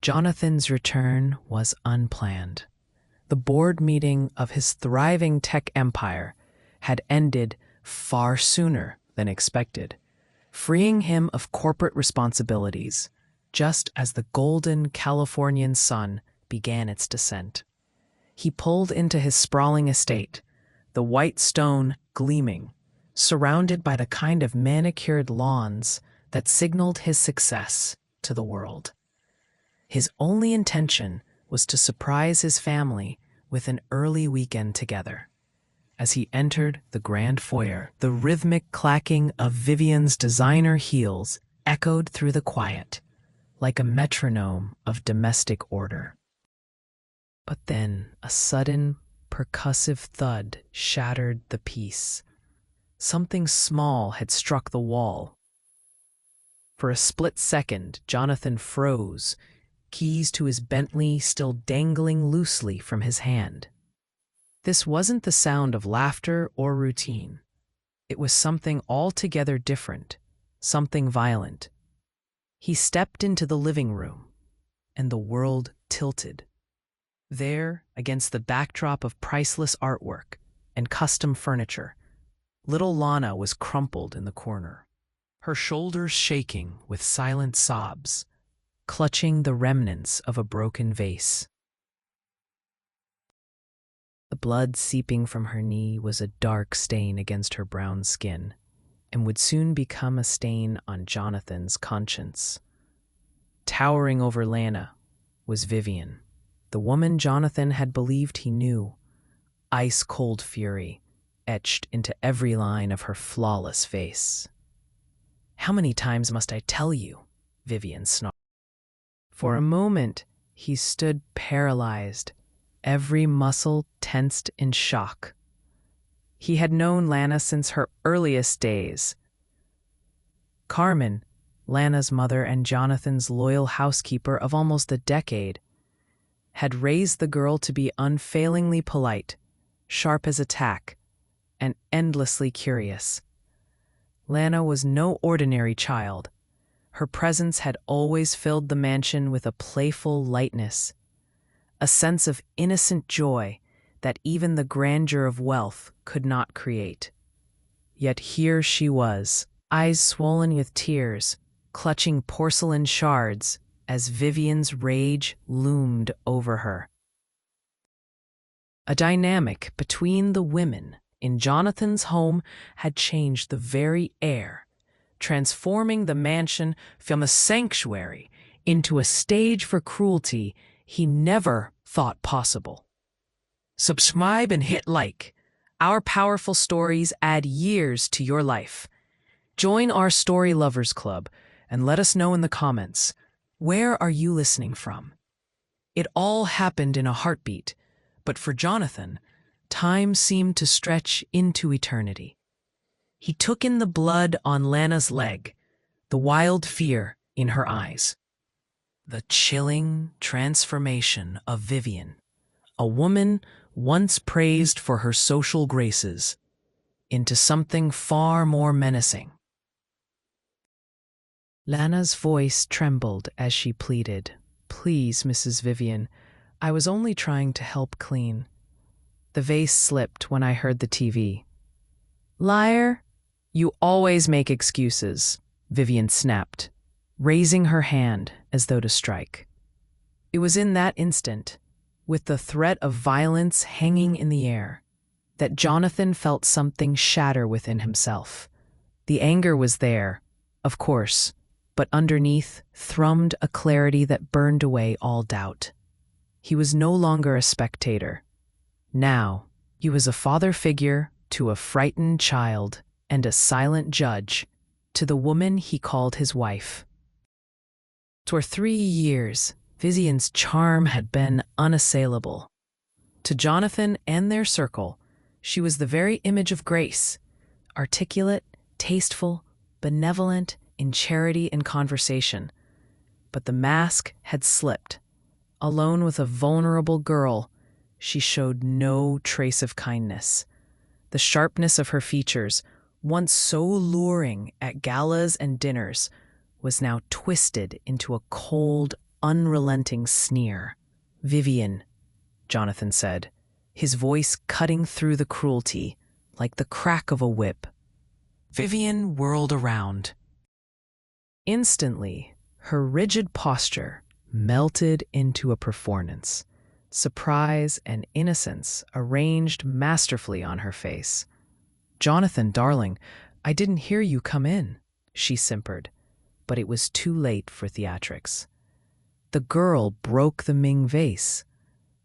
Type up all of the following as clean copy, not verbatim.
Jonathan's return was unplanned. The board meeting of his thriving tech empire had ended far sooner than expected, freeing him of corporate responsibilities just as the golden Californian sun began its descent. He pulled into his sprawling estate, the white stone gleaming, surrounded by the kind of manicured lawns that signaled his success to the world. His only intention was to surprise his family with an early weekend together. As he entered the grand foyer, the rhythmic clacking of Vivian's designer heels echoed through the quiet, like a metronome of domestic order. But then a sudden, percussive thud shattered the peace. Something small had struck the wall. For a split second, Jonathan froze, keys to his Bentley still dangling loosely from his hand. This wasn't the sound of laughter or routine. It was something altogether different, something violent. He stepped into the living room, and the world tilted. There, against the backdrop of priceless artwork and custom furniture, little Lana was crumpled in the corner, her shoulders shaking with silent sobs, clutching the remnants of a broken vase. The blood seeping from her knee was a dark stain against her brown skin, and would soon become a stain on Jonathan's conscience. Towering over Lana was Vivian, the woman Jonathan had believed he knew, ice-cold fury etched into every line of her flawless face. "How many times must I tell you?" Vivian snarled. For a moment, he stood paralyzed, every muscle tensed in shock. He had known Lana since her earliest days. Carmen, Lana's mother and Jonathan's loyal housekeeper of almost a decade, had raised the girl to be unfailingly polite, sharp as a tack, and endlessly curious. Lana was no ordinary child. Her presence had always filled the mansion with a playful lightness, a sense of innocent joy that even the grandeur of wealth could not create. Yet here she was, eyes swollen with tears, clutching porcelain shards as Vivian's rage loomed over her. A dynamic between the women in Jonathan's home had changed the very air, transforming the mansion from a sanctuary into a stage for cruelty he never thought possible. Subscribe and hit like. Our powerful stories add years to your life. Join our Story Lovers Club and let us know in the comments, where are you listening from? It all happened in a heartbeat, but for Jonathan, time seemed to stretch into eternity. He took in the blood on Lana's leg, the wild fear in her eyes, the chilling transformation of Vivian, a woman once praised for her social graces, into something far more menacing. Lana's voice trembled as she pleaded, "Please, Mrs. Vivian, I was only trying to help clean. The vase slipped when I heard the TV." "Liar! You always make excuses," Vivian snapped, raising her hand as though to strike. It was in that instant, with the threat of violence hanging in the air, that Jonathan felt something shatter within himself. The anger was there, of course, but underneath thrummed a clarity that burned away all doubt. He was no longer a spectator. Now, he was a father figure to a frightened child and a silent judge to the woman he called his wife. For 3 years, Vivian's charm had been unassailable. To Jonathan and their circle, she was the very image of grace, articulate, tasteful, benevolent in charity and conversation. But the mask had slipped. Alone with a vulnerable girl, she showed no trace of kindness. The sharpness of her features, once so alluring at galas and dinners, was now twisted into a cold, unrelenting sneer. "Vivian," Jonathan said, his voice cutting through the cruelty like the crack of a whip. Vivian whirled around. Instantly, her rigid posture melted into a performance, surprise and innocence arranged masterfully on her face. "Jonathan, darling, I didn't hear you come in," she simpered, but it was too late for theatrics. The girl broke the Ming vase,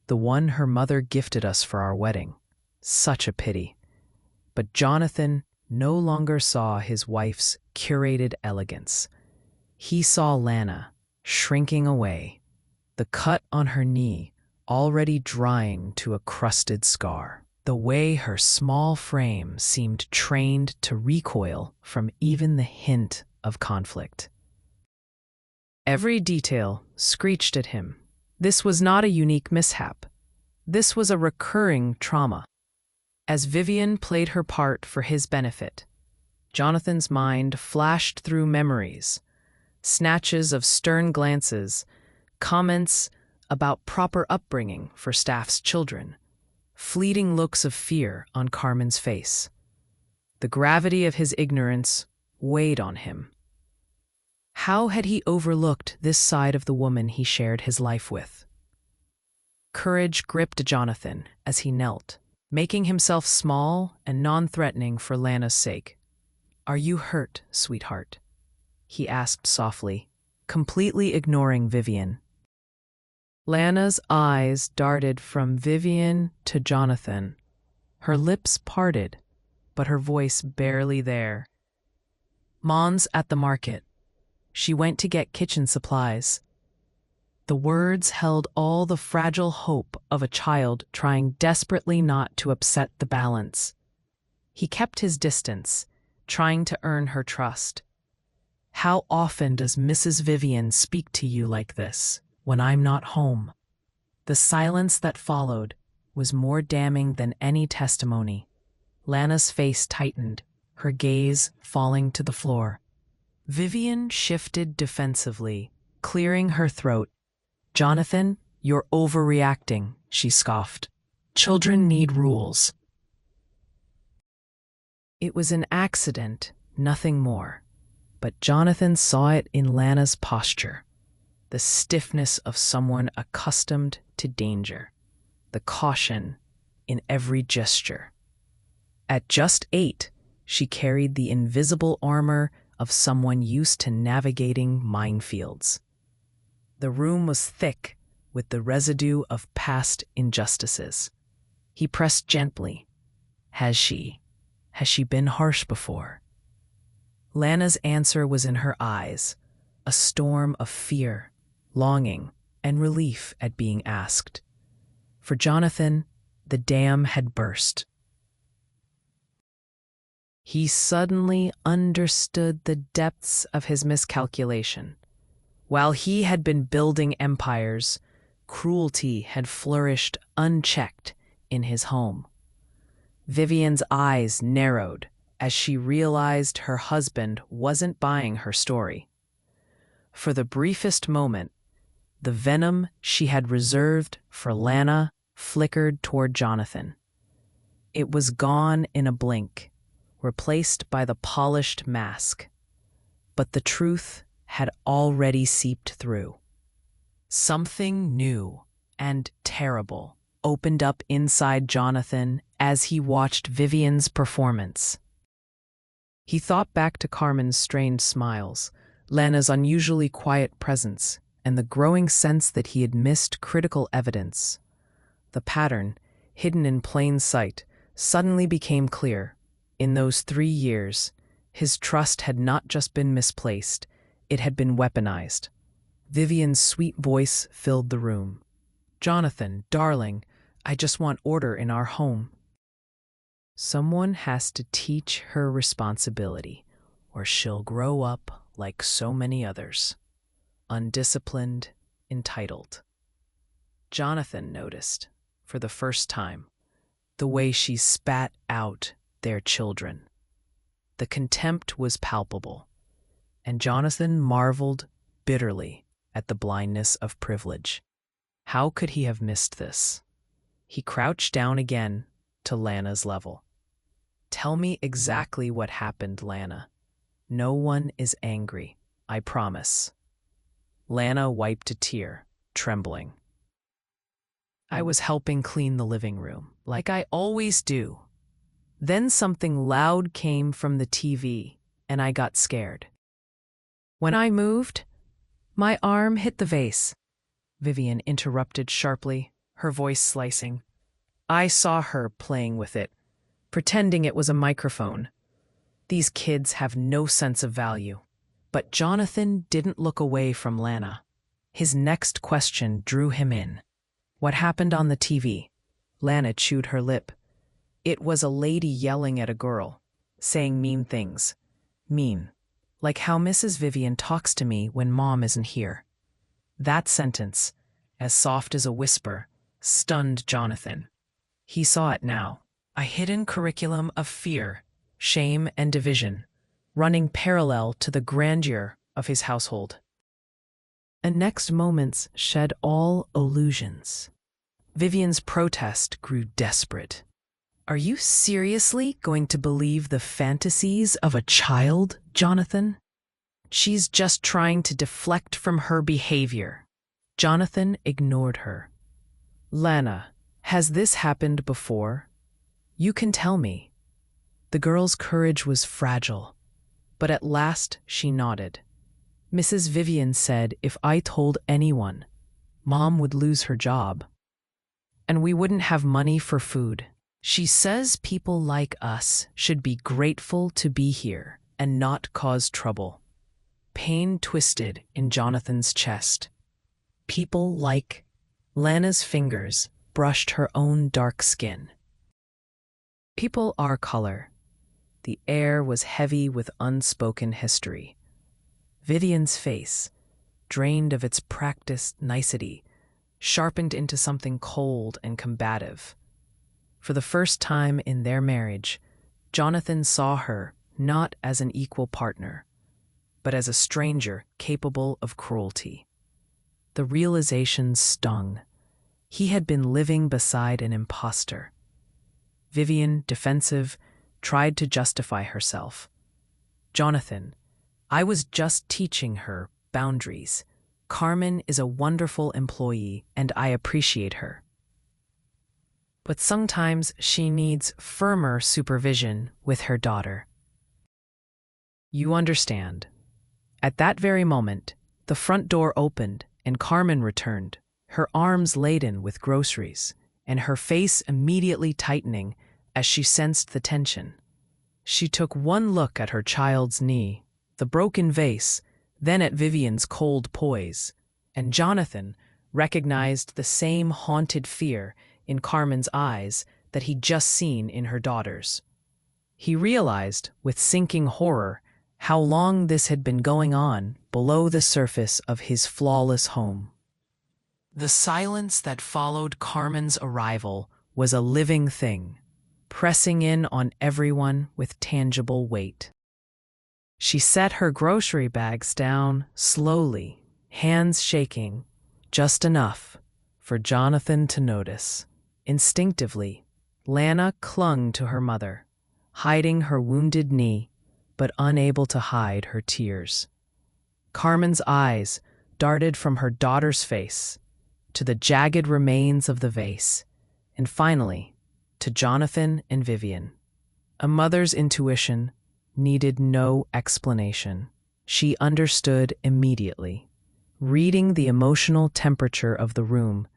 the one her mother gifted us for our wedding. Such a pity. But Jonathan no longer saw his wife's curated elegance. He saw Lana shrinking away, the cut on her knee already drying to a crusted scar, the way her small frame seemed trained to recoil from even the hint of conflict. Every detail screeched at him. This was not a unique mishap. This was a recurring trauma. As Vivian played her part for his benefit, Jonathan's mind flashed through memories, snatches of stern glances, comments about proper upbringing for staff's children, fleeting looks of fear on Carmen's face. The gravity of his ignorance weighed on him. How had he overlooked this side of the woman he shared his life with? Courage gripped Jonathan as he knelt, making himself small and non-threatening for Lana's sake. "Are you hurt, sweetheart?" he asked softly, completely ignoring Vivian. Lana's eyes darted from Vivian to Jonathan. Her lips parted, but her voice barely there. "Mom's at the market. She went to get kitchen supplies." The words held all the fragile hope of a child trying desperately not to upset the balance. He kept his distance, trying to earn her trust. "How often does Mrs. Vivian speak to you like this, when I'm not home?" The silence that followed was more damning than any testimony. Lana's face tightened, her gaze falling to the floor. Vivian shifted defensively, clearing her throat. "Jonathan, you're overreacting," she scoffed. "Children need rules." It was an accident, nothing more. But Jonathan saw it in Lana's posture, the stiffness of someone accustomed to danger, the caution in every gesture. At just 8, she carried the invisible armor of someone used to navigating minefields. The room was thick with the residue of past injustices. He pressed gently. Has she been harsh before?" Lana's answer was in her eyes, a storm of fear, longing, and relief at being asked. For Jonathan, the dam had burst. He suddenly understood the depths of his miscalculation. While he had been building empires, cruelty had flourished unchecked in his home. Vivian's eyes narrowed as she realized her husband wasn't buying her story. For the briefest moment, the venom she had reserved for Lana flickered toward Jonathan. It was gone in a blink, replaced by the polished mask. But the truth had already seeped through. Something new and terrible opened up inside Jonathan as he watched Vivian's performance. He thought back to Carmen's strained smiles, Lana's unusually quiet presence, and the growing sense that he had missed critical evidence. The pattern, hidden in plain sight, suddenly became clear. In those 3 years, his trust had not just been misplaced, it had been weaponized. Vivian's sweet voice filled the room. "Jonathan, darling, I just want order in our home." Someone has to teach her responsibility, or she'll grow up like so many others, undisciplined, entitled. Jonathan noticed, for the first time, the way she spat out their children. The contempt was palpable, and Jonathan marveled bitterly at the blindness of privilege. How could he have missed this? He crouched down again to Lana's level. "Tell me exactly what happened, Lana. No one is angry, I promise." Lana wiped a tear, trembling. "I was helping clean the living room, like I always do. Then something loud came from the TV, and I got scared. When I moved, my arm hit the vase," Vivian interrupted sharply, her voice slicing. "I saw her playing with it, pretending it was a microphone. These kids have no sense of value." But Jonathan didn't look away from Lana. His next question drew him in. "What happened on the TV?" Lana chewed her lip. "It was a lady yelling at a girl, saying mean things. Mean. Like how Mrs. Vivian talks to me when Mom isn't here." That sentence, as soft as a whisper, stunned Jonathan. He saw it now. A hidden curriculum of fear, shame, and division, running parallel to the grandeur of his household. The next moments shed all illusions. Vivian's protest grew desperate. "Are you seriously going to believe the fantasies of a child, Jonathan? She's just trying to deflect from her behavior." Jonathan ignored her. "Lana, has this happened before? You can tell me." The girl's courage was fragile, but at last she nodded. "Mrs. Vivian said if I told anyone, Mom would lose her job, and we wouldn't have money for food. She says people like us should be grateful to be here and not cause trouble." Pain twisted in Jonathan's chest. People like... Lana's fingers brushed her own dark skin. People are color. The air was heavy with unspoken history. Vivian's face, drained of its practiced nicety, sharpened into something cold and combative. For the first time in their marriage, Jonathan saw her not as an equal partner, but as a stranger capable of cruelty. The realization stung. He had been living beside an imposter. Vivian, defensive, tried to justify herself. "Jonathan, I was just teaching her boundaries. Carmen is a wonderful employee, and I appreciate her. But sometimes she needs firmer supervision with her daughter." "You understand." At that very moment, the front door opened and Carmen returned, her arms laden with groceries, and her face immediately tightening as she sensed the tension. She took one look at her child's knee, the broken vase, then at Vivian's cold poise, and Jonathan recognized the same haunted fear in Carmen's eyes that he'd just seen in her daughter's. He realized, with sinking horror, how long this had been going on below the surface of his flawless home. The silence that followed Carmen's arrival was a living thing, pressing in on everyone with tangible weight. She set her grocery bags down slowly, hands shaking, just enough for Jonathan to notice. Instinctively, Lana clung to her mother, hiding her wounded knee, but unable to hide her tears. Carmen's eyes darted from her daughter's face to the jagged remains of the vase, and finally to Jonathan and Vivian. A mother's intuition needed no explanation. She understood immediately, reading the emotional temperature of the room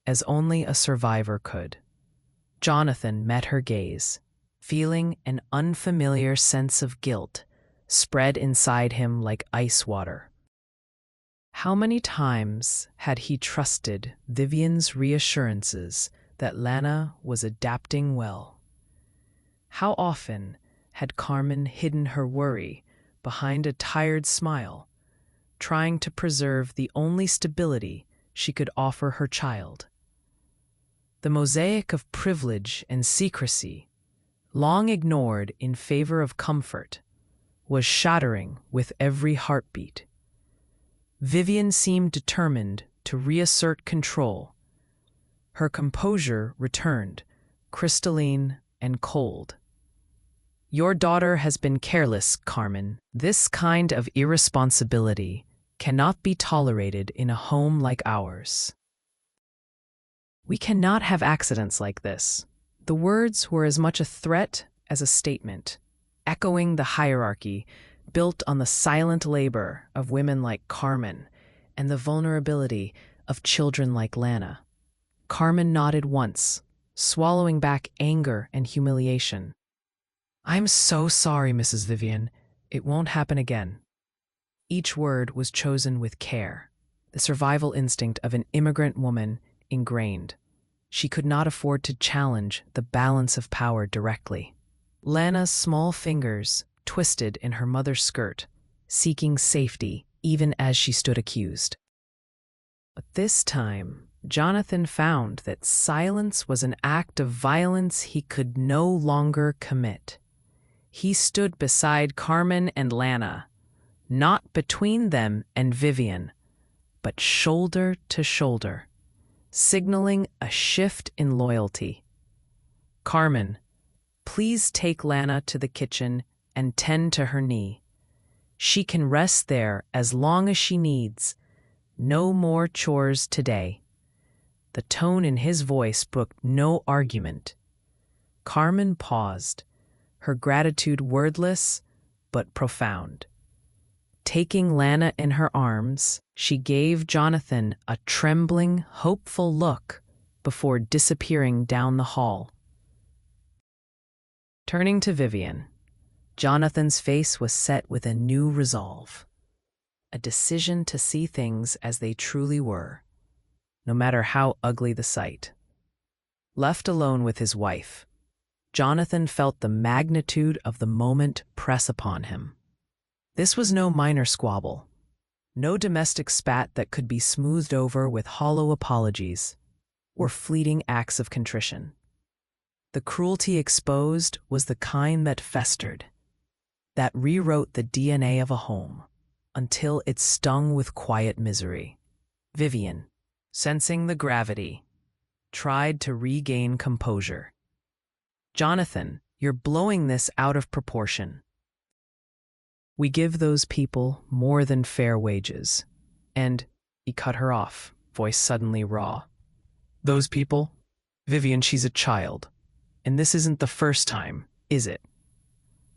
as only a survivor could. Jonathan met her gaze, feeling an unfamiliar sense of guilt spread inside him like ice water. How many times had he trusted Vivian's reassurances that Lana was adapting well? How often had Carmen hidden her worry behind a tired smile, trying to preserve the only stability she could offer her child? The mosaic of privilege and secrecy, long ignored in favor of comfort, was shattering with every heartbeat. Vivian seemed determined to reassert control. Her composure returned, crystalline and cold. "Your daughter has been careless, Carmen. This kind of irresponsibility cannot be tolerated in a home like ours. We cannot have accidents like this." The words were as much a threat as a statement, echoing the hierarchy built on the silent labor of women like Carmen and the vulnerability of children like Lana. Carmen nodded once, swallowing back anger and humiliation. "I'm so sorry, Mrs. Vivian. It won't happen again." Each word was chosen with care, the survival instinct of an immigrant woman ingrained. She could not afford to challenge the balance of power directly. Lana's small fingers twisted in her mother's skirt, seeking safety even as she stood accused. But this time, Jonathan found that silence was an act of violence he could no longer commit. He stood beside Carmen and Lana, not between them and Vivian, but shoulder to shoulder, signaling a shift in loyalty. "Carmen, please take Lana to the kitchen and tend to her knee. She can rest there as long as she needs. No more chores today." The tone in his voice brooked no argument. Carmen paused, her gratitude wordless but profound. Taking Lana in her arms, she gave Jonathan a trembling, hopeful look before disappearing down the hall. Turning to Vivian, Jonathan's face was set with a new resolve, a decision to see things as they truly were, no matter how ugly the sight. Left alone with his wife, Jonathan felt the magnitude of the moment press upon him. This was no minor squabble, no domestic spat that could be smoothed over with hollow apologies or fleeting acts of contrition. The cruelty exposed was the kind that festered, that rewrote the DNA of a home until it stung with quiet misery. Vivian, sensing the gravity, tried to regain composure. "Jonathan, you're blowing this out of proportion. We give those people more than fair wages." And he cut her off, voice suddenly raw. "Those people? Vivian, she's a child. And this isn't the first time, is it?"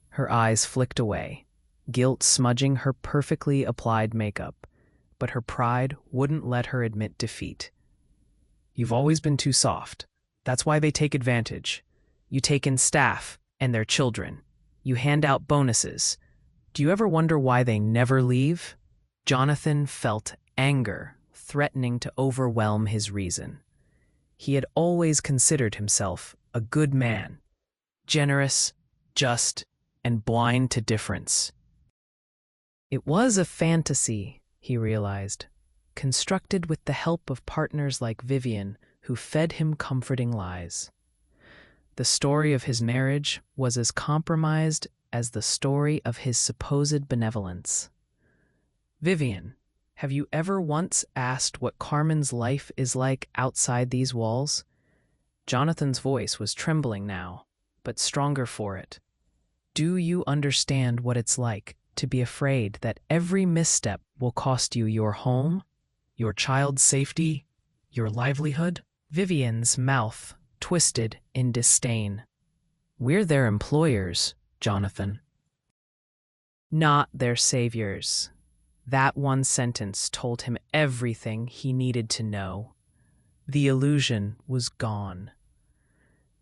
Her eyes flicked away, guilt smudging her perfectly applied makeup, but her pride wouldn't let her admit defeat. "You've always been too soft. That's why they take advantage. You take in staff and their children. You hand out bonuses. Do you ever wonder why they never leave?" Jonathan felt anger threatening to overwhelm his reason. He had always considered himself a good man, generous, just, and blind to difference. It was a fantasy, he realized, constructed with the help of partners like Vivian who fed him comforting lies. The story of his marriage was as compromised as the story of his supposed benevolence. "Vivian, have you ever once asked what Carmen's life is like outside these walls?" Jonathan's voice was trembling now, but stronger for it. "Do you understand what it's like to be afraid that every misstep will cost you your home, your child's safety, your livelihood?" Vivian's mouth twisted in disdain. "We're their employers, Jonathan. Not their saviors." That one sentence told him everything he needed to know. The illusion was gone.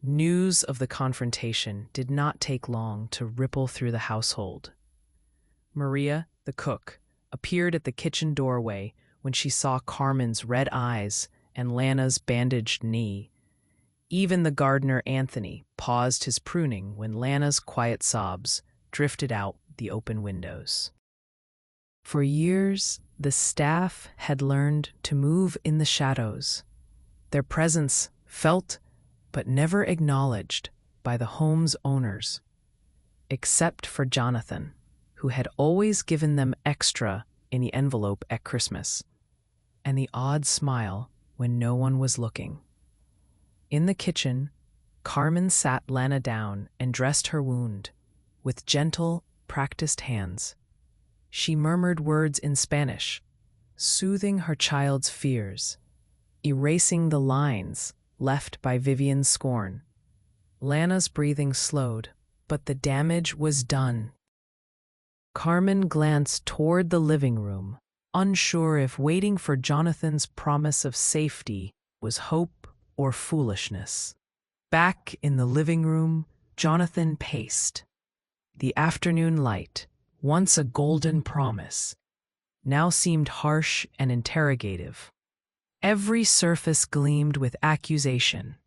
News of the confrontation did not take long to ripple through the household. Maria, the cook, appeared at the kitchen doorway when she saw Carmen's red eyes and Lana's bandaged knee. Even the gardener, Anthony, paused his pruning when Lana's quiet sobs drifted out the open windows. For years, the staff had learned to move in the shadows, their presence felt but never acknowledged by the home's owners, except for Jonathan, who had always given them extra in the envelope at Christmas, and the odd smile when no one was looking. In the kitchen, Carmen sat Lana down and dressed her wound with gentle, practiced hands. She murmured words in Spanish, soothing her child's fears, erasing the lines left by Vivian's scorn. Lana's breathing slowed, but the damage was done. Carmen glanced toward the living room, unsure if waiting for Jonathan's promise of safety was hope or foolishness. Back in the living room, Jonathan paced. The afternoon light, once a golden promise, now seemed harsh and interrogative. Every surface gleamed with accusation.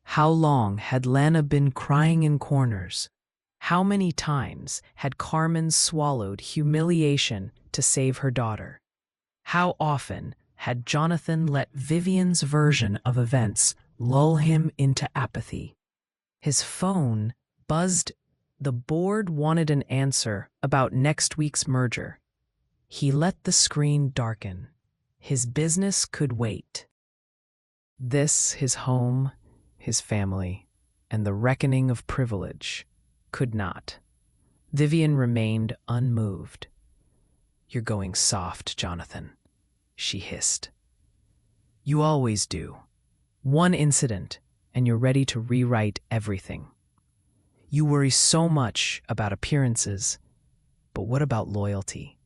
How long had Lana been crying in corners? How many times had Carmen swallowed humiliation to save her daughter? How often had Jonathan let Vivian's version of events lull him into apathy? His phone buzzed. The board wanted an answer about next week's merger. He let the screen darken. His business could wait. This, his home, his family, and the reckoning of privilege, could not. Vivian remained unmoved. "You're going soft, Jonathan," she hissed. "You always do. One incident, and you're ready to rewrite everything. You worry so much about appearances, but what about loyalty?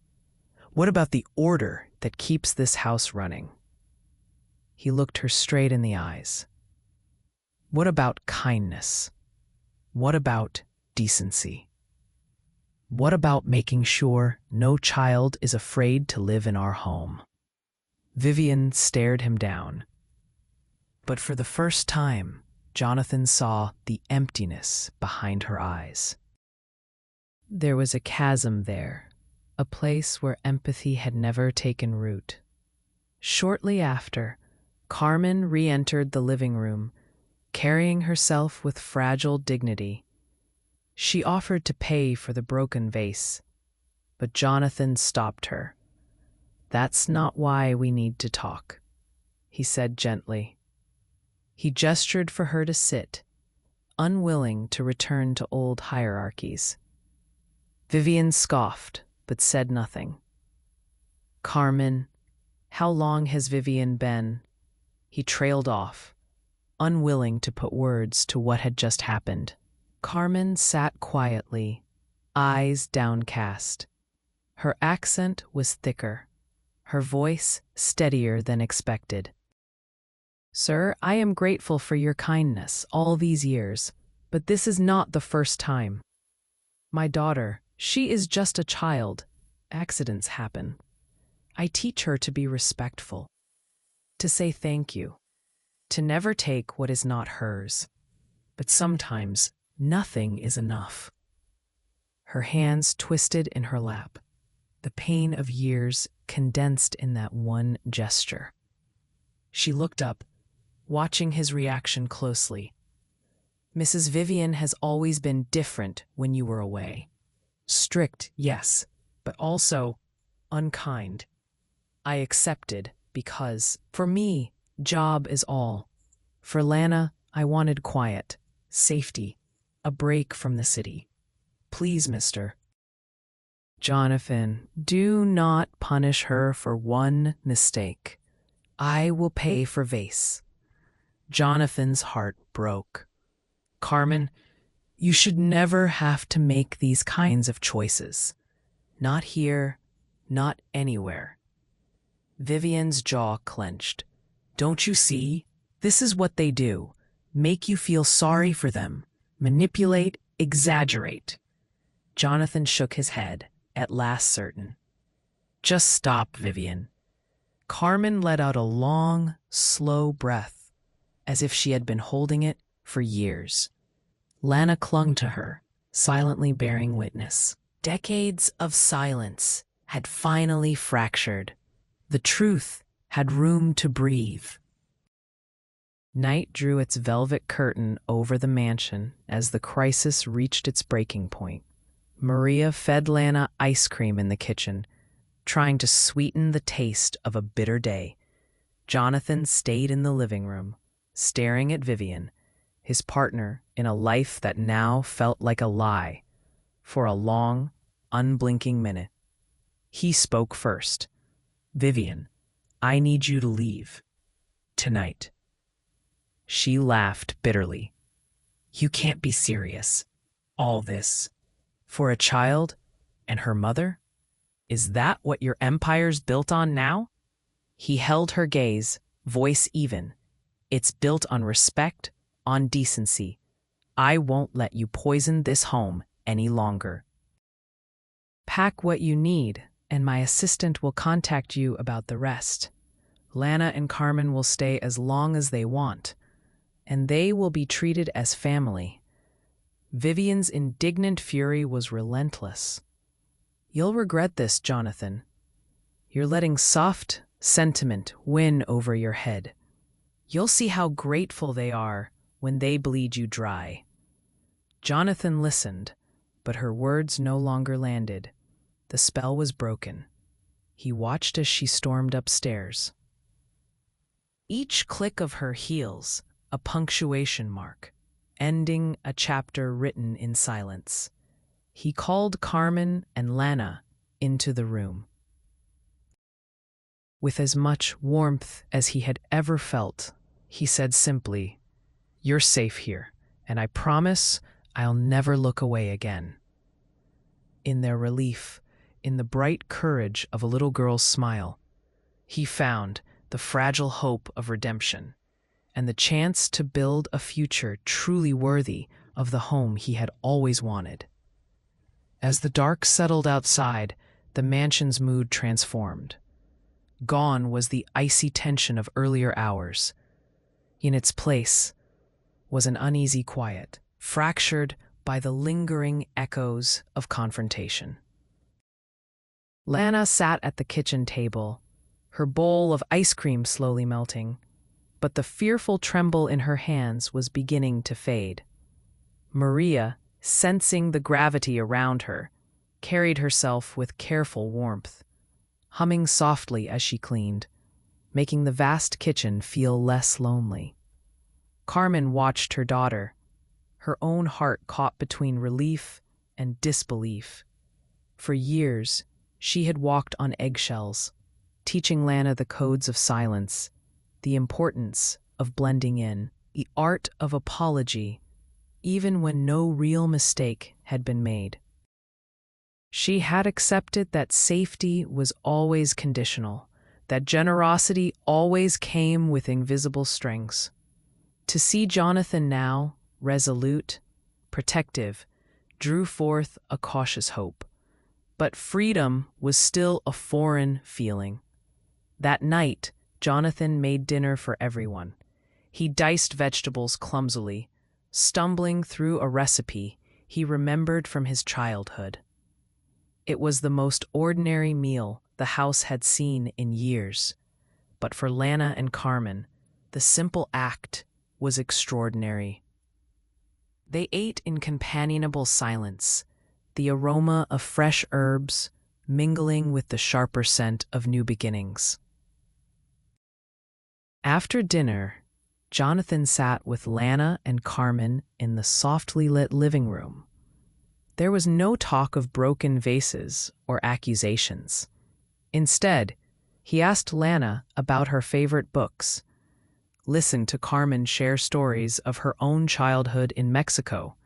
What about the order that keeps this house running?" He looked her straight in the eyes. "What about kindness? What about decency? What about making sure no child is afraid to live in our home?" Vivian stared him down. But for the first time, Jonathan saw the emptiness behind her eyes. There was a chasm there, a place where empathy had never taken root. Shortly after, Carmen re-entered the living room, carrying herself with fragile dignity. She offered to pay for the broken vase, but Jonathan stopped her. "That's not why we need to talk," he said gently. He gestured for her to sit, unwilling to return to old hierarchies. Vivian scoffed, but said nothing. "Carmen, how long has Vivian been?" He trailed off, unwilling to put words to what had just happened. Carmen sat quietly, eyes downcast. Her accent was thicker, her voice steadier than expected. "Sir, I am grateful for your kindness all these years, but this is not the first time. My daughter, she is just a child. Accidents happen. I teach her to be respectful, to say thank you, to never take what is not hers. But sometimes nothing is enough." Her hands twisted in her lap, the pain of years condensed in that one gesture. She looked up, watching his reaction closely. "Mrs. Vivian has always been different when you were away. Strict, yes, but also unkind. I accepted because, for me, job is all. For Lana, I wanted quiet, safety, a break from the city. Please, mister." "Jonathan, do not punish her for one mistake. I will pay for vase." Jonathan's heart broke. "Carmen, you should never have to make these kinds of choices. Not here, not anywhere." Vivian's jaw clenched. "Don't you see? This is what they do. Make you feel sorry for them. Manipulate, exaggerate." Jonathan shook his head, at last certain. "Just stop, Vivian." Carmen let out a long, slow breath, as if she had been holding it for years. Lana clung to her, silently bearing witness. Decades of silence had finally fractured. The truth had room to breathe. Night drew its velvet curtain over the mansion as the crisis reached its breaking point. Maria fed Lana ice cream in the kitchen, trying to sweeten the taste of a bitter day, Jonathan stayed in the living room, staring at Vivian, his partner in a life that now felt like a lie, for a long, unblinking minute. He spoke first. "Vivian, I need you to leave. Tonight." She laughed bitterly. "You can't be serious. All this. For a child and her mother? Is that what your empire's built on now?" He held her gaze, voice even. "It's built on respect, on decency. I won't let you poison this home any longer. Pack what you need, and my assistant will contact you about the rest. Lana and Carmen will stay as long as they want, and they will be treated as family." Vivian's indignant fury was relentless. "You'll regret this, Jonathan. You're letting soft sentiment win over your head. You'll see how grateful they are when they bleed you dry." Jonathan listened, but her words no longer landed. The spell was broken. He watched as she stormed upstairs. Each click of her heels a punctuation mark, ending a chapter written in silence. He called Carmen and Lana into the room. With as much warmth as he had ever felt, he said simply, "You're safe here, and I promise I'll never look away again." In their relief, in the bright courage of a little girl's smile, he found the fragile hope of redemption and the chance to build a future truly worthy of the home he had always wanted. As the dark settled outside, the mansion's mood transformed. Gone was the icy tension of earlier hours. In its place was an uneasy quiet, fractured by the lingering echoes of confrontation. Lana sat at the kitchen table, her bowl of ice cream slowly melting, but the fearful tremble in her hands was beginning to fade. Maria, sensing the gravity around her, carried herself with careful warmth, humming softly as she cleaned, making the vast kitchen feel less lonely. Carmen watched her daughter, her own heart caught between relief and disbelief. For years, she had walked on eggshells, teaching Lana the codes of silence, the importance of blending in, the art of apology, even when no real mistake had been made. She had accepted that safety was always conditional, that generosity always came with invisible strings. To see Jonathan now, resolute, protective, drew forth a cautious hope. But freedom was still a foreign feeling. That night, Jonathan made dinner for everyone. He diced vegetables clumsily, stumbling through a recipe he remembered from his childhood. It was the most ordinary meal the house had seen in years, but for Lana and Carmen, the simple act was extraordinary. They ate in companionable silence, the aroma of fresh herbs mingling with the sharper scent of new beginnings. After dinner, Jonathan sat with Lana and Carmen in the softly lit living room. There was no talk of broken vases or accusations. Instead, he asked Lana about her favorite books, listened to Carmen share stories of her own childhood in Mexico,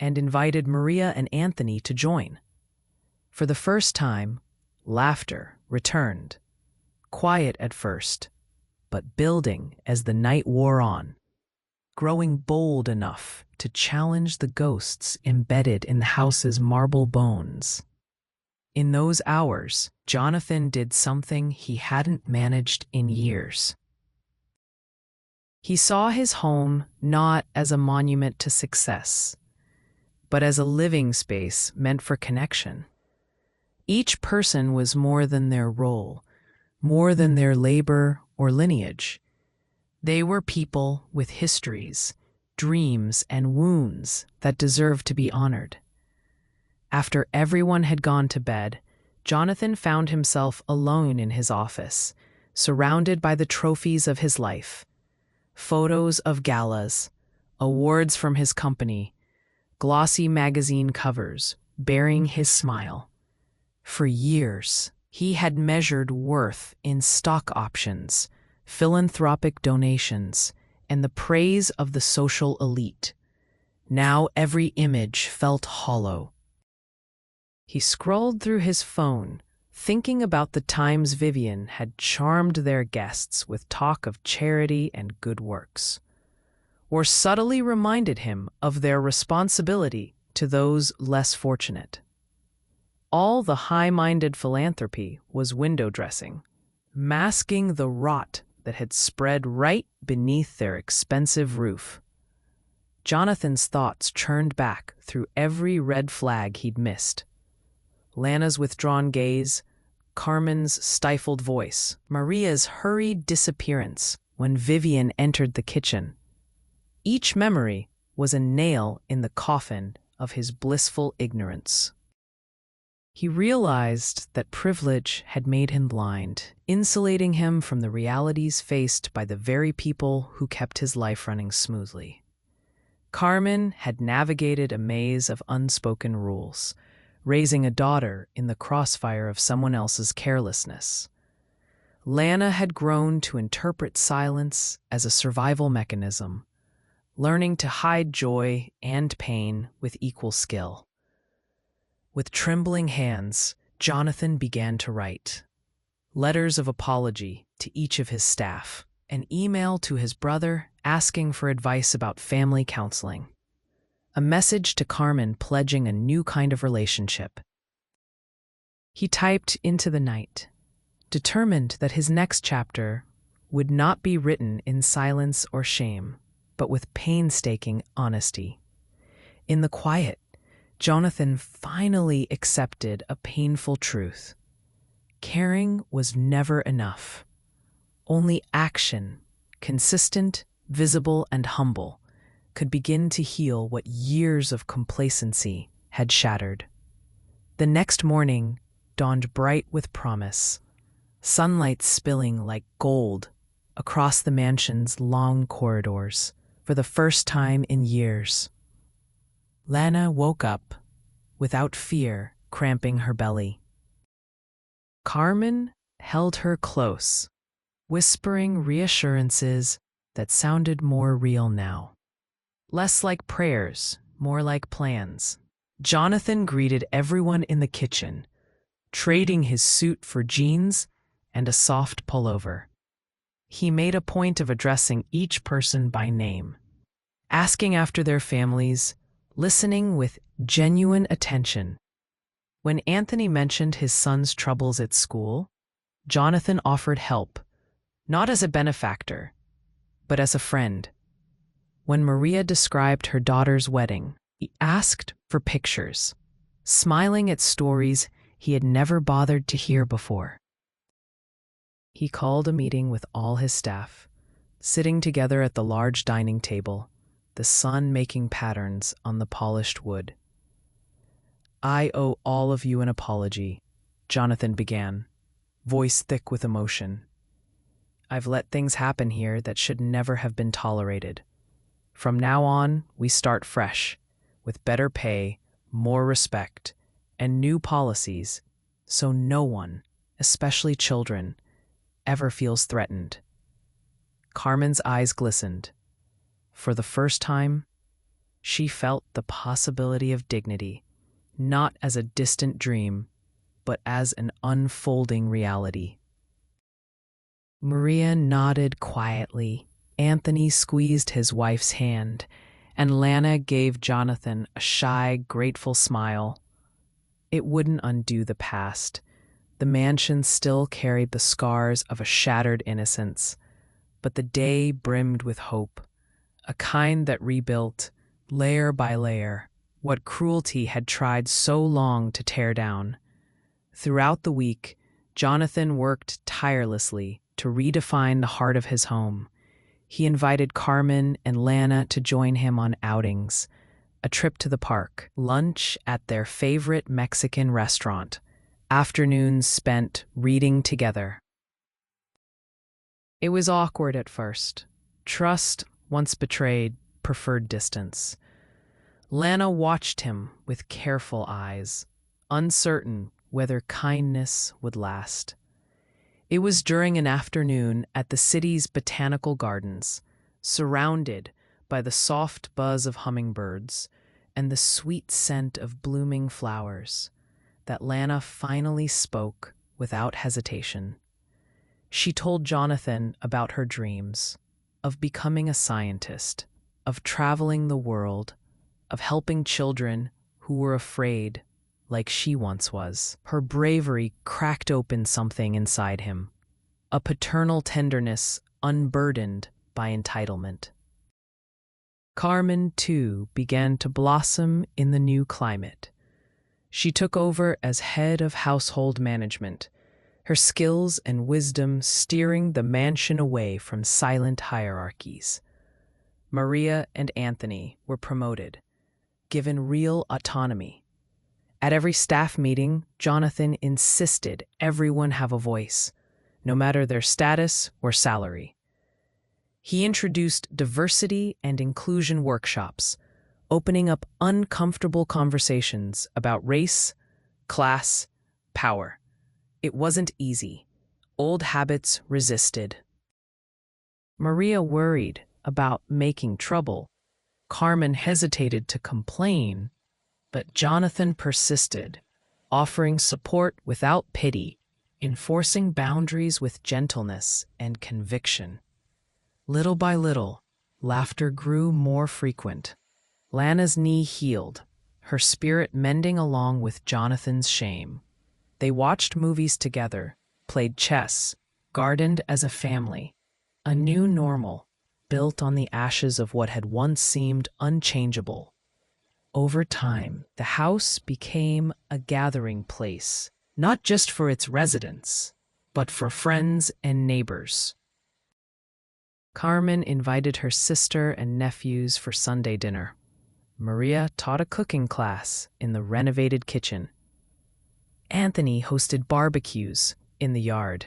and invited Maria and Anthony to join. For the first time, laughter returned, quiet at first, but building as the night wore on, growing bold enough to challenge the ghosts embedded in the house's marble bones. In those hours, Jonathan did something he hadn't managed in years. He saw his home not as a monument to success, but as a living space meant for connection. Each person was more than their role, more than their labor or lineage. They were people with histories, dreams, and wounds that deserved to be honored. After everyone had gone to bed, Jonathan found himself alone in his office, surrounded by the trophies of his life. Photos of galas, awards from his company, glossy magazine covers bearing his smile. For years, he had measured worth in stock options, philanthropic donations, and the praise of the social elite. Now every image felt hollow. He scrolled through his phone, thinking about the times Vivian had charmed their guests with talk of charity and good works, or subtly reminded him of their responsibility to those less fortunate. All the high-minded philanthropy was window dressing, masking the rot that had spread right beneath their expensive roof. Jonathan's thoughts churned back through every red flag he'd missed. Lana's withdrawn gaze, Carmen's stifled voice, Maria's hurried disappearance when Vivian entered the kitchen. Each memory was a nail in the coffin of his blissful ignorance. He realized that privilege had made him blind, insulating him from the realities faced by the very people who kept his life running smoothly. Carmen had navigated a maze of unspoken rules, raising a daughter in the crossfire of someone else's carelessness. Lana had grown to interpret silence as a survival mechanism, learning to hide joy and pain with equal skill. With trembling hands, Jonathan began to write letters of apology to each of his staff, an email to his brother asking for advice about family counseling, a message to Carmen pledging a new kind of relationship. He typed into the night, determined that his next chapter would not be written in silence or shame, but with painstaking honesty. In the quiet, Jonathan finally accepted a painful truth. Caring was never enough. Only action, consistent, visible, and humble, could begin to heal what years of complacency had shattered. The next morning dawned bright with promise, sunlight spilling like gold across the mansion's long corridors for the first time in years. Lana woke up without fear cramping her belly. Carmen held her close, whispering reassurances that sounded more real now. Less like prayers, more like plans. Jonathan greeted everyone in the kitchen, trading his suit for jeans and a soft pullover. He made a point of addressing each person by name, asking after their families, listening with genuine attention. When Anthony mentioned his son's troubles at school, Jonathan offered help, not as a benefactor, but as a friend. When Maria described her daughter's wedding, he asked for pictures, smiling at stories he had never bothered to hear before. He called a meeting with all his staff, sitting together at the large dining table, the sun making patterns on the polished wood. "I owe all of you an apology," Jonathan began, voice thick with emotion. "I've let things happen here that should never have been tolerated. From now on, we start fresh, with better pay, more respect, and new policies, so no one, especially children, ever feels threatened." Carmen's eyes glistened. For the first time, she felt the possibility of dignity, not as a distant dream, but as an unfolding reality. Maria nodded quietly. Anthony squeezed his wife's hand, and Lana gave Jonathan a shy, grateful smile. It wouldn't undo the past. The mansion still carried the scars of a shattered innocence, but the day brimmed with hope, a kind that rebuilt, layer by layer, what cruelty had tried so long to tear down. Throughout the week, Jonathan worked tirelessly to redefine the heart of his home. He invited Carmen and Lana to join him on outings, a trip to the park, lunch at their favorite Mexican restaurant, afternoons spent reading together. It was awkward at first. Trust, once betrayed, preferred distance. Lana watched him with careful eyes, uncertain whether kindness would last. It was during an afternoon at the city's botanical gardens, surrounded by the soft buzz of hummingbirds and the sweet scent of blooming flowers, that Lana finally spoke without hesitation. She told Jonathan about her dreams, of becoming a scientist, of traveling the world, of helping children who were afraid, like she once was. Her bravery cracked open something inside him, a paternal tenderness unburdened by entitlement. Carmen, too, began to blossom in the new climate. She took over as head of household management, her skills and wisdom steering the mansion away from silent hierarchies. Maria and Anthony were promoted, given real autonomy. At every staff meeting, Jonathan insisted everyone have a voice, no matter their status or salary. He introduced diversity and inclusion workshops, opening up uncomfortable conversations about race, class, power. It wasn't easy. Old habits resisted. Maria worried about making trouble. Carmen hesitated to complain, but Jonathan persisted, offering support without pity, enforcing boundaries with gentleness and conviction. Little by little, laughter grew more frequent. Lana's knee healed, her spirit mending along with Jonathan's shame. They watched movies together, played chess, gardened as a family. A new normal, built on the ashes of what had once seemed unchangeable. Over time, the house became a gathering place, not just for its residents, but for friends and neighbors. Carmen invited her sister and nephews for Sunday dinner. Maria taught a cooking class in the renovated kitchen. Anthony hosted barbecues in the yard,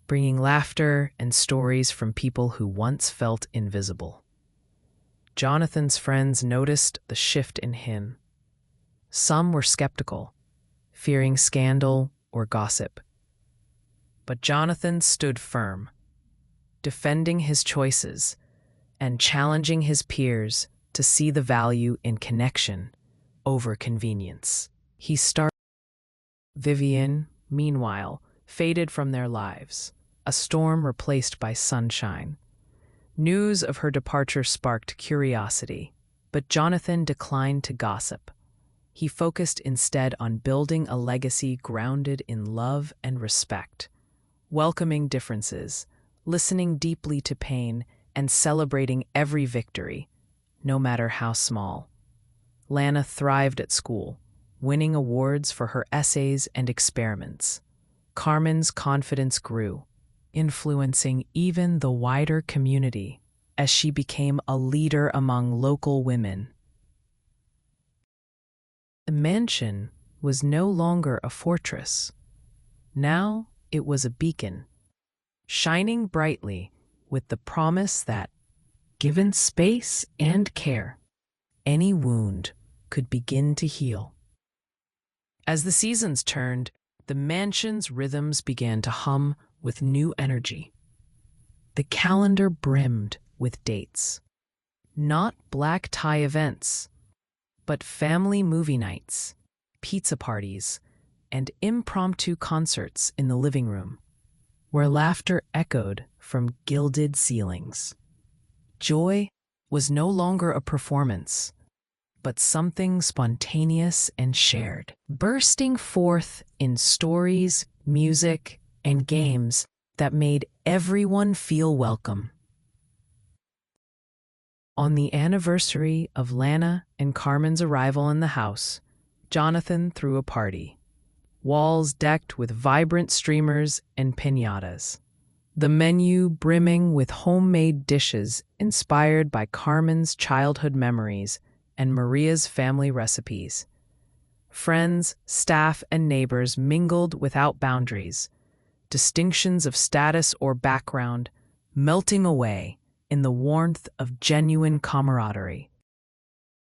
bringing laughter and stories from people who once felt invisible. Jonathan's friends noticed the shift in him. Some were skeptical, fearing scandal or gossip. But Jonathan stood firm, defending his choices and challenging his peers to see the value in connection over convenience. He started. Vivian, meanwhile, faded from their lives, a storm replaced by sunshine. News of her departure sparked curiosity, but Jonathan declined to gossip. He focused instead on building a legacy grounded in love and respect, welcoming differences, listening deeply to pain, and celebrating every victory, no matter how small. Lana thrived at school, winning awards for her essays and experiments. Carmen's confidence grew, influencing even the wider community as she became a leader among local women. The mansion was no longer a fortress. Now it was a beacon, shining brightly with the promise that, given space and care, any wound could begin to heal. As the seasons turned, the mansion's rhythms began to hum with new energy. The calendar brimmed with dates. Not black tie events, but family movie nights, pizza parties, and impromptu concerts in the living room, where laughter echoed from gilded ceilings. Joy was no longer a performance, but something spontaneous and shared, bursting forth in stories, music, and games that made everyone feel welcome. On the anniversary of Lana and Carmen's arrival in the house, Jonathan threw a party, walls decked with vibrant streamers and piñatas. The menu brimming with homemade dishes inspired by Carmen's childhood memories and Maria's family recipes. Friends, staff, and neighbors mingled without boundaries, distinctions of status or background melting away in the warmth of genuine camaraderie.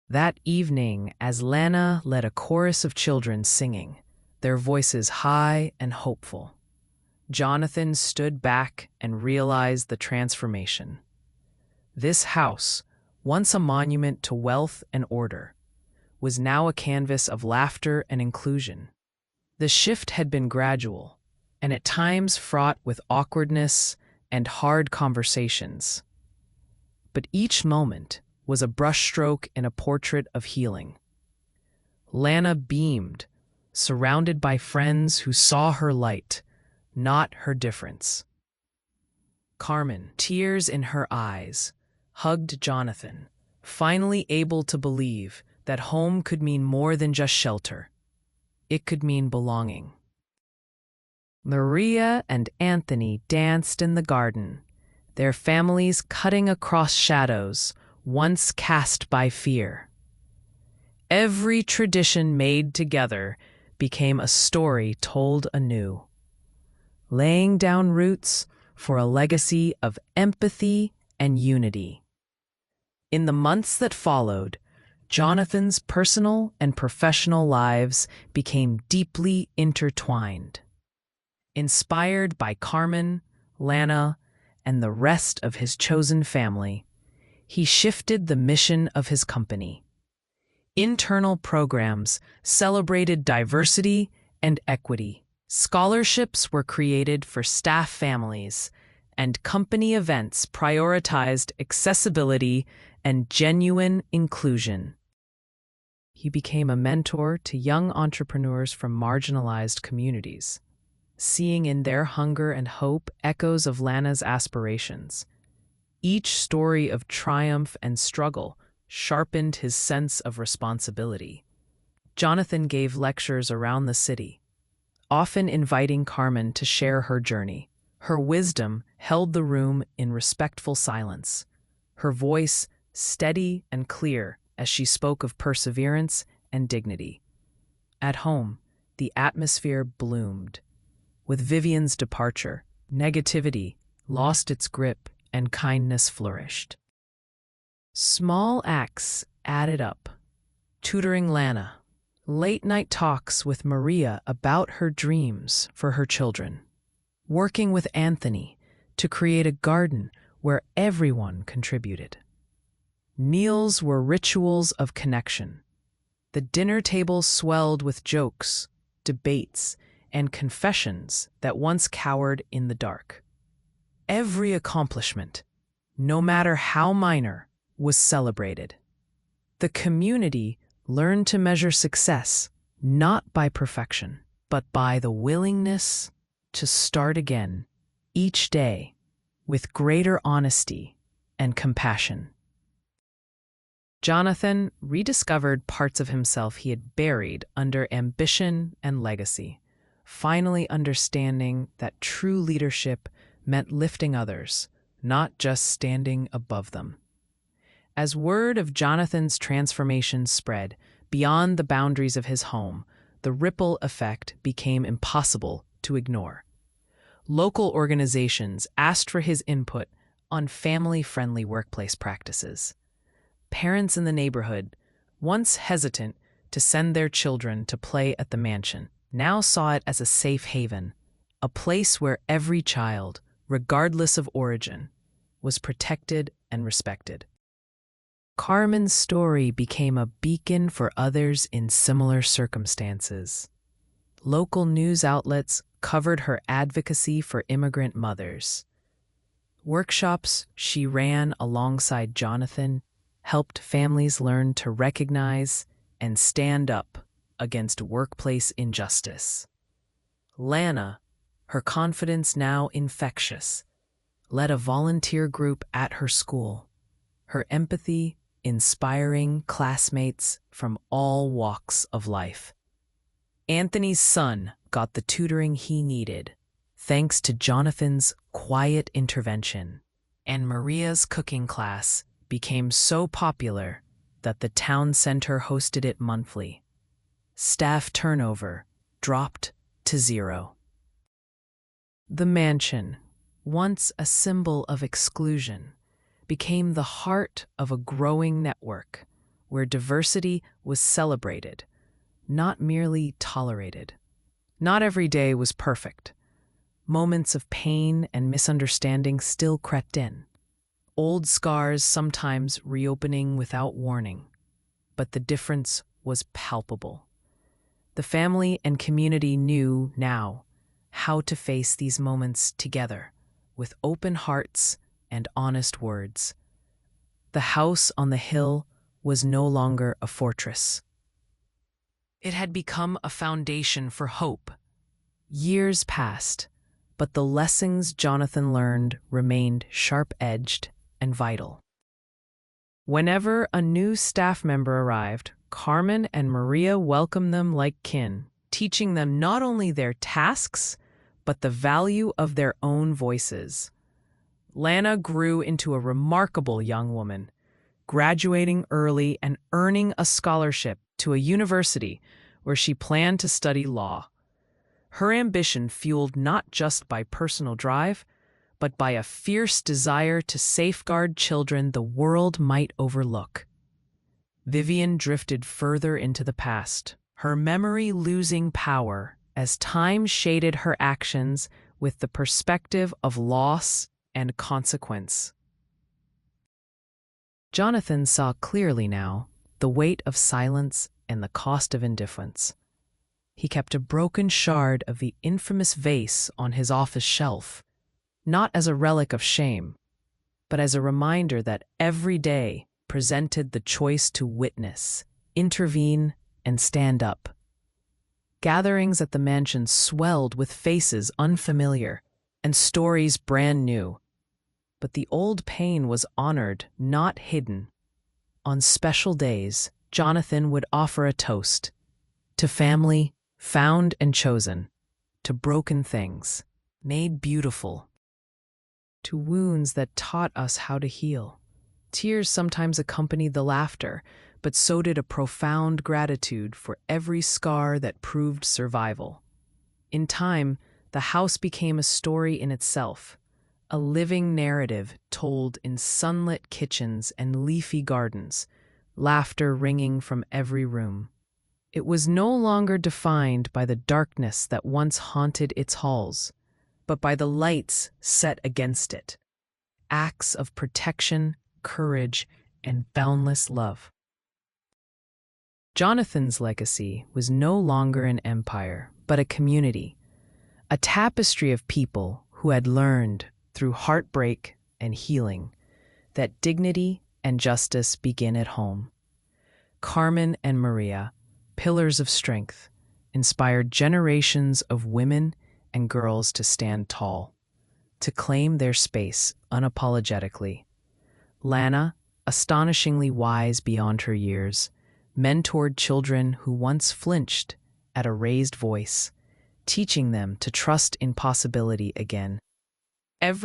That evening, as Lana led a chorus of children singing, their voices high and hopeful, Jonathan stood back and realized the transformation. This house, once a monument to wealth and order, was now a canvas of laughter and inclusion. The shift had been gradual, and at times fraught with awkwardness and hard conversations. But each moment was a brushstroke in a portrait of healing. Lana beamed, surrounded by friends who saw her light, not her difference. Carmen, tears in her eyes, hugged Jonathan, finally able to believe that home could mean more than just shelter. It could mean belonging. Maria and Anthony danced in the garden, their families cutting across shadows once cast by fear. Every tradition made together became a story told anew, laying down roots for a legacy of empathy and unity. In the months that followed, Jonathan's personal and professional lives became deeply intertwined. Inspired by Carmen, Lana, and the rest of his chosen family, he shifted the mission of his company. Internal programs celebrated diversity and equity. Scholarships were created for staff families, and company events prioritized accessibility and genuine inclusion. He became a mentor to young entrepreneurs from marginalized communities, seeing in their hunger and hope echoes of Lana's aspirations. Each story of triumph and struggle sharpened his sense of responsibility. Jonathan gave lectures around the city, often inviting Carmen to share her journey. Her wisdom held the room in respectful silence, her voice steady and clear as she spoke of perseverance and dignity. At home, the atmosphere bloomed. With Vivian's departure, negativity lost its grip and kindness flourished. Small acts added up. Tutoring Lana, late-night talks with Maria about her dreams for her children, working with Anthony to create a garden where everyone contributed. Meals were rituals of connection. The dinner table swelled with jokes, debates, and confessions that once cowered in the dark. Every accomplishment, no matter how minor, was celebrated. The community learned to measure success not by perfection, but by the willingness to start again each day with greater honesty and compassion. Jonathan rediscovered parts of himself he had buried under ambition and legacy, finally understanding that true leadership meant lifting others, not just standing above them. As word of Jonathan's transformation spread beyond the boundaries of his home, the ripple effect became impossible to ignore. Local organizations asked for his input on family-friendly workplace practices. Parents in the neighborhood, once hesitant to send their children to play at the mansion, now saw it as a safe haven, a place where every child, regardless of origin, was protected and respected. Carmen's story became a beacon for others in similar circumstances. Local news outlets covered her advocacy for immigrant mothers. Workshops she ran alongside Jonathan helped families learn to recognize and stand up against workplace injustice. Lana, her confidence now infectious, led a volunteer group at her school, her empathy inspiring classmates from all walks of life. Anthony's son got the tutoring he needed, thanks to Jonathan's quiet intervention, and Maria's cooking class became so popular that the town center hosted it monthly. Staff turnover dropped to 0. The mansion, once a symbol of exclusion, became the heart of a growing network where diversity was celebrated, not merely tolerated. Not every day was perfect. Moments of pain and misunderstanding still crept in. Old scars sometimes reopening without warning, but the difference was palpable. The family and community knew now how to face these moments together, with open hearts and honest words. The house on the hill was no longer a fortress. It had become a foundation for hope. Years passed, but the lessons Jonathan learned remained sharp-edged and vital. Whenever a new staff member arrived, Carmen and Maria welcomed them like kin, teaching them not only their tasks, but the value of their own voices. Lana grew into a remarkable young woman, graduating early and earning a scholarship to a university where she planned to study law. Her ambition fueled not just by personal drive, but by a fierce desire to safeguard children the world might overlook. Vivian drifted further into the past, her memory losing power as time shaded her actions with the perspective of loss and consequence. Jonathan saw clearly now the weight of silence and the cost of indifference. He kept a broken shard of the infamous vase on his office shelf, not as a relic of shame, but as a reminder that every day presented the choice to witness, intervene, and stand up. Gatherings at the mansion swelled with faces unfamiliar and stories brand new, but the old pain was honored, not hidden. On special days, Jonathan would offer a toast to family found and chosen, to broken things made beautiful, to wounds that taught us how to heal. Tears sometimes accompanied the laughter, but so did a profound gratitude for every scar that proved survival. In time, the house became a story in itself, a living narrative told in sunlit kitchens and leafy gardens, laughter ringing from every room. It was no longer defined by the darkness that once haunted its halls, but by the lights set against it, acts of protection, courage, and boundless love. Jonathan's legacy was no longer an empire, but a community, a tapestry of people who had learned, through heartbreak and healing, that dignity and justice begin at home. Carmen and Maria, pillars of strength, inspired generations of women and girls to stand tall, to claim their space unapologetically. Lana, astonishingly wise beyond her years, mentored children who once flinched at a raised voice, teaching them to trust in possibility again. Every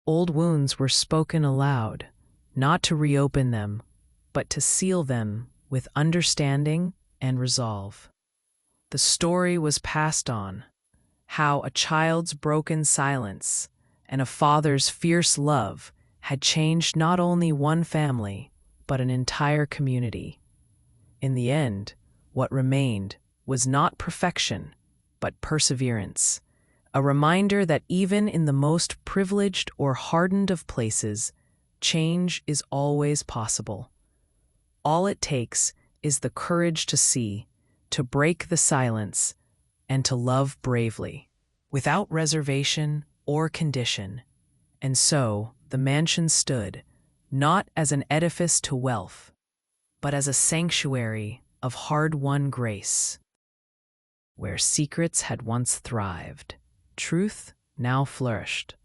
old wounds were spoken aloud, not to reopen them, but to seal them with understanding and resolve. The story was passed on, how a child's broken silence and a father's fierce love had changed not only one family, but an entire community. In the end, what remained was not perfection, but perseverance, a reminder that even in the most privileged or hardened of places, change is always possible. All it takes is the courage to see, to break the silence, and to love bravely, without reservation or condition. And so, the mansion stood, not as an edifice to wealth, but as a sanctuary of hard-won grace. Where secrets had once thrived, truth now flourished.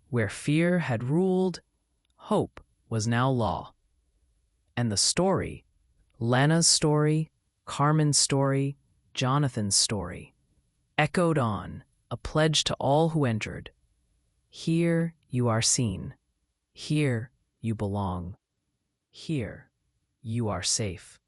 Where fear had ruled, hope was now law. And the story, Lana's story, Carmen's story, Jonathan's story, echoed on, a pledge to all who entered. Here you are seen. Here you belong. Here you are safe.